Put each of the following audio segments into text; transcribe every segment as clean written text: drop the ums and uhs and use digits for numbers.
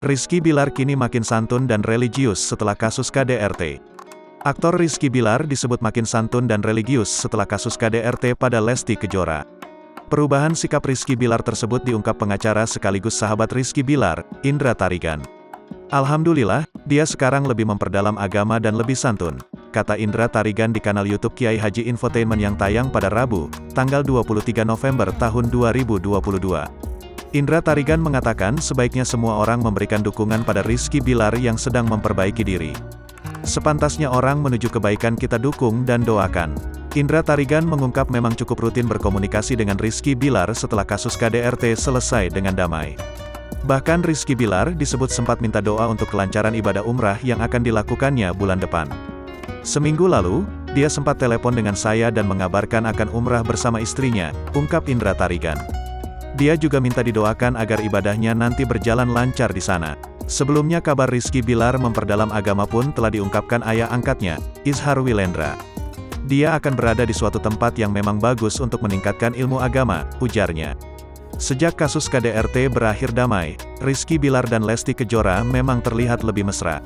Rizky Bilar kini makin santun dan religius setelah kasus KDRT. Aktor Rizky Bilar disebut makin santun dan religius setelah kasus KDRT pada Lesti Kejora. Perubahan sikap Rizky Bilar tersebut diungkap pengacara sekaligus sahabat Rizky Bilar, Indra Tarigan. "Alhamdulillah, dia sekarang lebih memperdalam agama dan lebih santun," kata Indra Tarigan di kanal YouTube Kiai Haji Infotainment yang tayang pada Rabu, tanggal 23 November tahun 2022. Indra Tarigan mengatakan sebaiknya semua orang memberikan dukungan pada Rizky Bilar yang sedang memperbaiki diri. "Sepantasnya orang menuju kebaikan kita dukung dan doakan." Indra Tarigan mengungkap memang cukup rutin berkomunikasi dengan Rizky Bilar setelah kasus KDRT selesai dengan damai. Bahkan Rizky Bilar disebut sempat minta doa untuk kelancaran ibadah umrah yang akan dilakukannya bulan depan. "Seminggu lalu, dia sempat telepon dengan saya dan mengabarkan akan umrah bersama istrinya," ungkap Indra Tarigan. Dia juga minta didoakan agar ibadahnya nanti berjalan lancar di sana. Sebelumnya kabar Rizky Bilar memperdalam agama pun telah diungkapkan ayah angkatnya, Izhar Willendra. "Dia akan berada di suatu tempat yang memang bagus untuk meningkatkan ilmu agama," ujarnya. Sejak kasus KDRT berakhir damai, Rizky Bilar dan Lesti Kejora memang terlihat lebih mesra.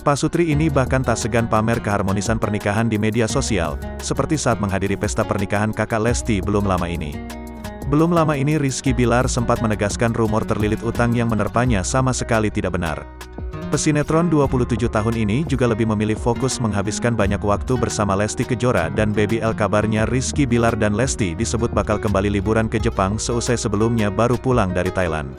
Pasutri ini bahkan tak segan pamer keharmonisan pernikahan di media sosial, seperti saat menghadiri pesta pernikahan kakak Lesti belum lama ini. Belum lama ini Rizky Bilar sempat menegaskan rumor terlilit utang yang menerpanya sama sekali tidak benar. Pesinetron 27 tahun ini juga lebih memilih fokus menghabiskan banyak waktu bersama Lesti Kejora dan Baby L. Kabarnya Rizky Bilar dan Lesti disebut bakal kembali liburan ke Jepang seusai sebelumnya baru pulang dari Thailand.